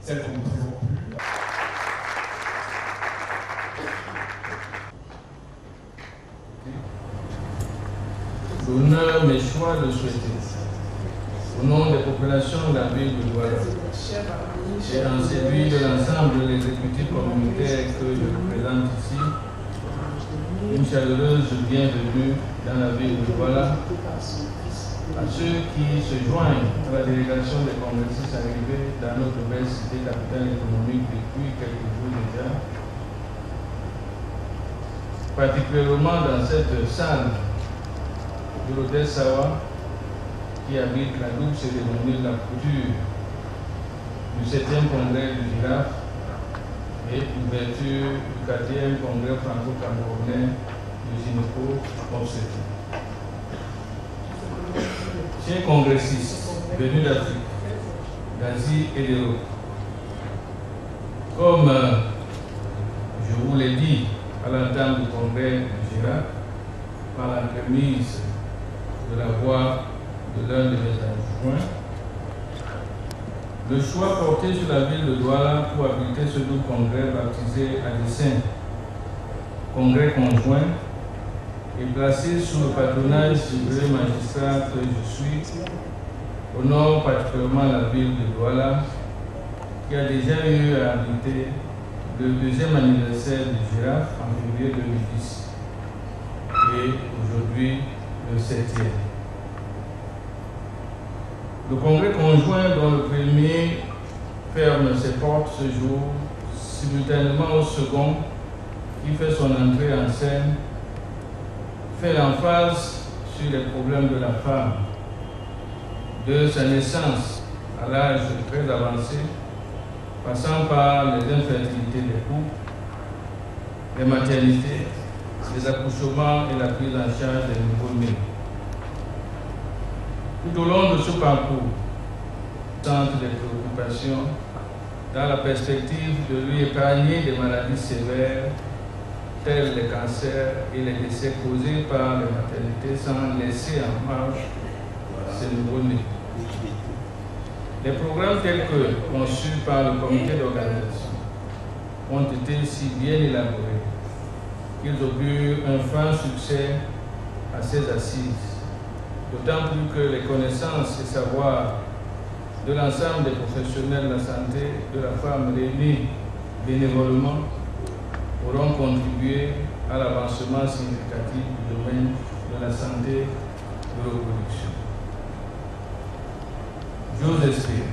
celle qu'on ne présente plus. L'honneur m'échoit de souhaiter, au nom des populations de la ville de Douala, et en celui de l'ensemble de l'exécutif communautaire que je représente ici, une chaleureuse bienvenue dans la ville de Douala, à ceux qui se joignent à la délégation des congressistes arrivés dans notre belle cité capitale économique depuis quelques jours déjà, particulièrement dans cette salle de l'hôtel Sawa qui abrite la double cérémonie de la couture du 7e congrès du Girafe et l'ouverture du 4e congrès franco-camerounais du gynéco-obstétrique. Chers congressistes venus d'Afrique, d'Asie et d'Europe, comme je vous l'ai dit à l'entame du congrès du Girafe, par l'entremise de la voix de l'un de mes adjoints, le choix porté sur la ville de Douala pour abriter ce double congrès baptisé à dessein congrès conjoint et placé sous le patronage du vrai magistrat que je suis, honore particulièrement la ville de Douala, qui a déjà eu à abriter le 2e anniversaire du Girafe en février 2010 et aujourd'hui le 7e. Le congrès conjoint dont le premier ferme ses portes ce jour, simultanément au second qui fait son entrée en scène, fait l'emphase sur les problèmes de la femme, de sa naissance à l'âge très avancé, passant par les infertilités des couples, les maternités, les accouchements et la prise en charge des nouveau-nés. Tout au long de ce parcours, centre des préoccupations dans la perspective de lui épargner des maladies sévères tels les cancers et les décès causés par les maternités sans laisser en marge ces nouveau-nés. Les programmes tels que conçus par le comité d'organisation ont été si bien élaborés qu'ils augurent un franc succès à ces assises, d'autant plus que les connaissances et savoirs de l'ensemble des professionnels de la santé de la femme réunis bénévolement auront contribué à l'avancement significatif du domaine de la santé de reproduction. J'ose espérer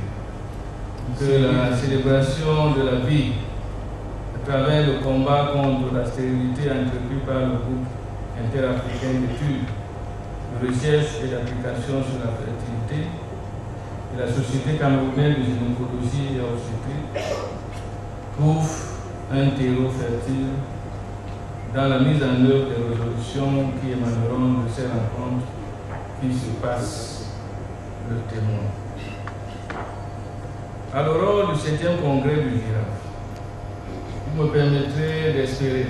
que la célébration de la vie à travers le combat contre la stérilité entrepris par le groupe interafricain d'études, de recherche et d'application sur la fertilité et la Société camerounaise de gynécologie et obstétrique trouve un terreau fertile dans la mise en œuvre des résolutions qui émaneront de ces rencontres qui se passent le témoin. À l'aurore du 7e congrès du Girafe, vous me permettrez d'espérer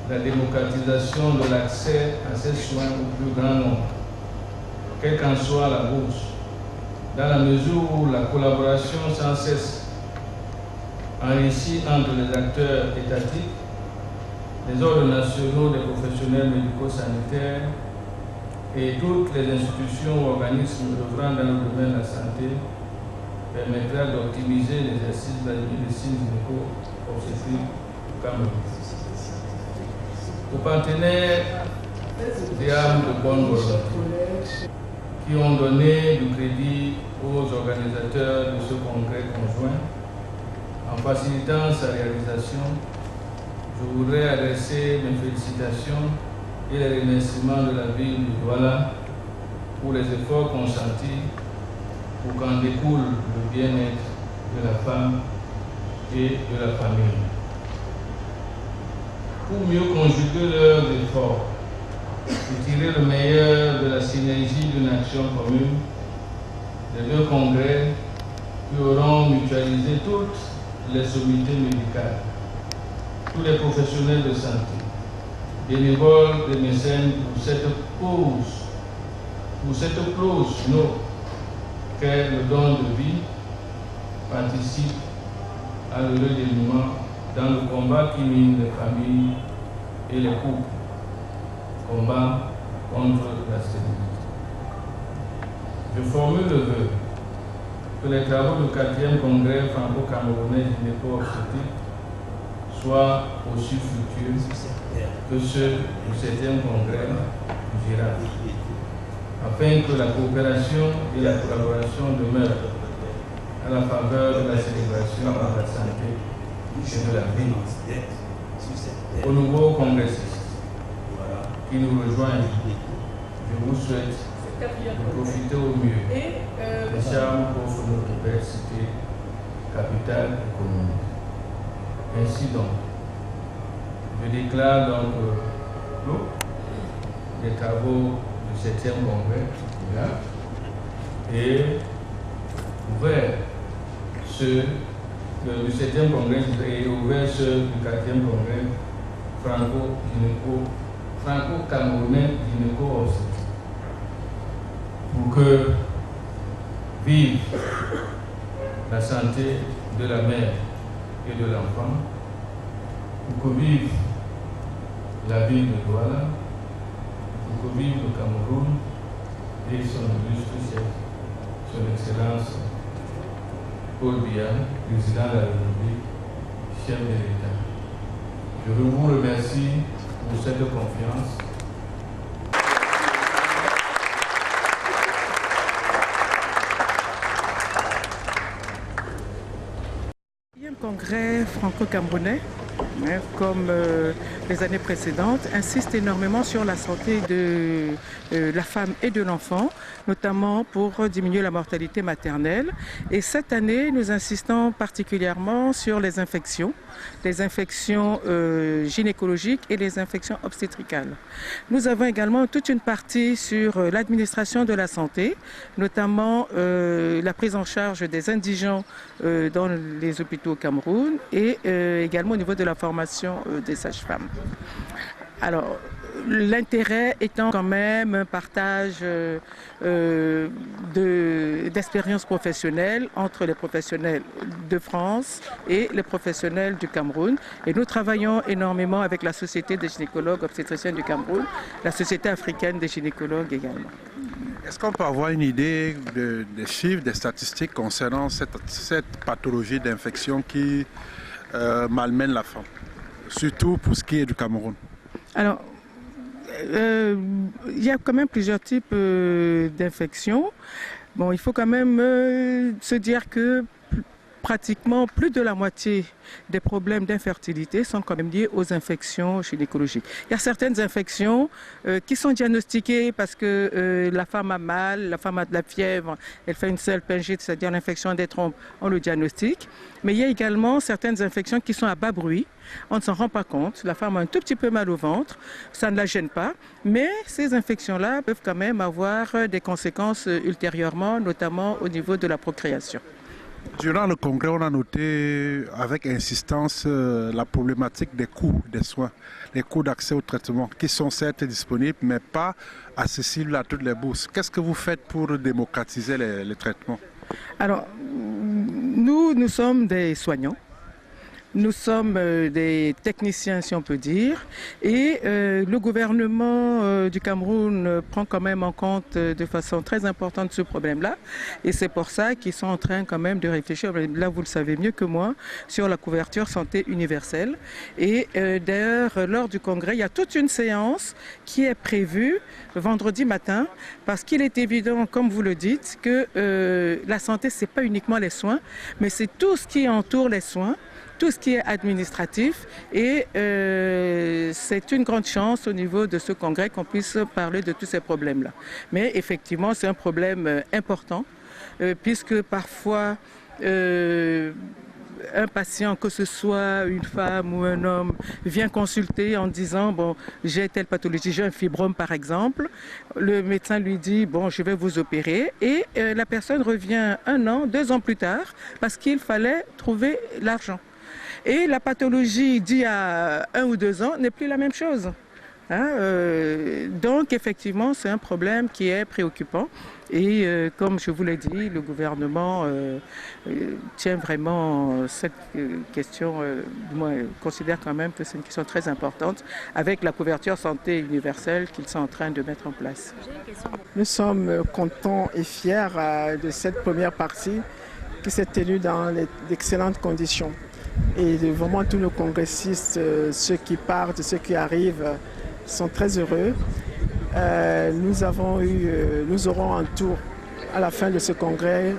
la démocratisation de l'accès à ces soins au plus grand nombre, quelle qu'en soit la bourse, dans la mesure où la collaboration sans cesse enrichie entre les acteurs étatiques, les ordres nationaux des professionnels médico-sanitaires et toutes les institutions ou organismes œuvrant dans le domaine de la santé permettra d'optimiser l'exercice de la médecine gynéco-obstétrique au Cameroun. Aux partenaires des âmes de bonne volonté qui ont donné du crédit aux organisateurs de ce congrès conjoint, en facilitant sa réalisation, je voudrais adresser mes félicitations et les remerciements de la ville de Douala pour les efforts consentis pour qu'en découle le bien-être de la femme et de la famille. Pour mieux conjuguer leurs efforts et tirer le meilleur de la synergie d'une action commune, les deux congrès qui auront mutualisé toutes les sommités médicales, tous les professionnels de santé, bénévoles et mécènes pour cette clause qu'est le don de vie, participe à l'heureux dénouement dans le combat qui mine les familles et les couples, combat contre la stérilité. Je formule le vœu que les travaux du 4e congrès franco-camerounais gynéco-obstétrique soient aussi fructueux que ceux du 7e congrès du GIRAF, afin que la coopération et la collaboration demeurent à la faveur de la célébration de la santé et de la vie. Aux nouveaux congressistes qui nous rejoignent, je vous souhaite de profiter au mieux des charmes qu'offre notre belle cité, capitale économique. Ainsi donc, je déclare donc clos les travaux du 7e congrès et ouvert ceux du 7e congrès et ouvert ceux du 4e congrès franco-camerounais gynéco-obstétrique. Pour que vive la santé de la mère et de l'enfant, pour que vive la ville de Douala, pour que vive le Cameroun et son illustre chef, son Excellence Paul Biya, président de la République, chef de l'État. Je vous remercie pour cette confiance. Le congrès franco-camerounais, comme les années précédentes, insiste énormément sur la santé de la femme et de l'enfant, notamment pour diminuer la mortalité maternelle. Et cette année, nous insistons particulièrement sur les infections gynécologiques et les infections obstétricales. Nous avons également toute une partie sur l'administration de la santé, notamment la prise en charge des indigents dans les hôpitaux au Cameroun et également au niveau de la formation des sages-femmes. Alors, l'intérêt étant quand même un partage d'expériences professionnelles entre les professionnels de France et les professionnels du Cameroun. Et nous travaillons énormément avec la Société des gynécologues obstétriciens du Cameroun, la Société africaine des gynécologues également. Est-ce qu'on peut avoir une idée des chiffres, des statistiques concernant cette pathologie d'infection qui malmène la femme, surtout pour ce qui est du Cameroun? Alors, il y a quand même plusieurs types d'infections. Bon, il faut quand même se dire que pratiquement plus de la moitié des problèmes d'infertilité sont quand même liés aux infections gynécologiques. Il y a certaines infections qui sont diagnostiquées parce que la femme a mal, la femme a de la fièvre, elle fait une salpingite, c'est-à-dire l'infection des trompes, on le diagnostique. Mais il y a également certaines infections qui sont à bas bruit, on ne s'en rend pas compte, la femme a un tout petit peu mal au ventre, ça ne la gêne pas, mais ces infections-là peuvent quand même avoir des conséquences ultérieurement, notamment au niveau de la procréation. Durant le congrès, on a noté avec insistance la problématique des coûts des soins, les coûts d'accès au traitement, qui sont certes disponibles, mais pas accessibles à toutes les bourses. Qu'est-ce que vous faites pour démocratiser les traitements? Alors, nous sommes des soignants. Nous sommes des techniciens, si on peut dire, et le gouvernement du Cameroun prend quand même en compte de façon très importante ce problème-là. Et c'est pour ça qu'ils sont en train quand même de réfléchir, là vous le savez mieux que moi, sur la couverture santé universelle. Et d'ailleurs, lors du congrès, il y a toute une séance qui est prévue vendredi matin, parce qu'il est évident, comme vous le dites, que la santé, c'est pas uniquement les soins, mais c'est tout ce qui entoure les soins, tout ce qui est administratif, et c'est une grande chance au niveau de ce congrès qu'on puisse parler de tous ces problèmes-là. Mais effectivement, c'est un problème important, puisque parfois un patient, que ce soit une femme ou un homme, vient consulter en disant « bon, j'ai telle pathologie, j'ai un fibrome par exemple ». Le médecin lui dit « bon, je vais vous opérer » et la personne revient 1 an, 2 ans plus tard parce qu'il fallait trouver l'argent. Et la pathologie d'il y a 1 ou 2 ans n'est plus la même chose. Hein, donc effectivement, c'est un problème qui est préoccupant. Et comme je vous l'ai dit, le gouvernement tient vraiment cette question, moi, considère quand même que c'est une question très importante avec la couverture santé universelle qu'ils sont en train de mettre en place. Nous sommes contents et fiers de cette première partie qui s'est tenue dans d'excellentes conditions. Et vraiment tous nos congressistes, ceux qui partent, ceux qui arrivent, sont très heureux. Nous aurons en tout, à la fin de ce congrès,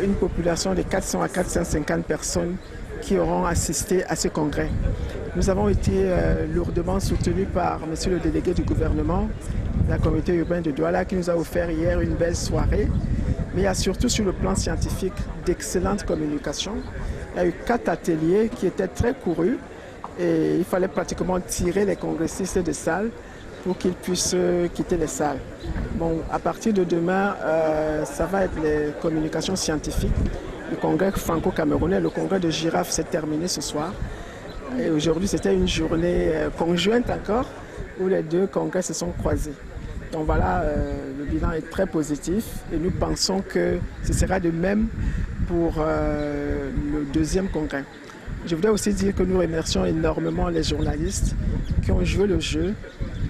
une population de 400 à 450 personnes qui auront assisté à ce congrès. Nous avons été lourdement soutenus par monsieur le délégué du gouvernement, la communauté urbaine de Douala, qui nous a offert hier une belle soirée. Mais il y a surtout sur le plan scientifique d'excellentes communications. Il y a eu 4 ateliers qui étaient très courus et il fallait pratiquement tirer les congressistes de salles pour qu'ils puissent quitter les salles. Bon, à partir de demain, ça va être les communications scientifiques. Le congrès franco-camerounais, le congrès de Giraffe s'est terminé ce soir. Et aujourd'hui, c'était une journée conjointe encore où les deux congrès se sont croisés. Donc voilà, le bilan est très positif et nous pensons que ce sera de même pour le deuxième congrès. Je voudrais aussi dire que nous remercions énormément les journalistes qui ont joué le jeu,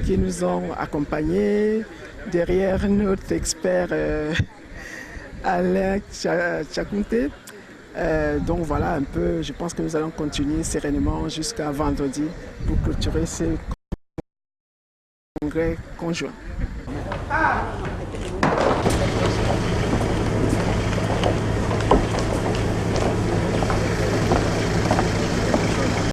qui nous ont accompagnés. Derrière notre expert Alain Tchakounté. Donc voilà un peu, je pense que nous allons continuer sereinement jusqu'à vendredi pour clôturer ce congrès conjoint.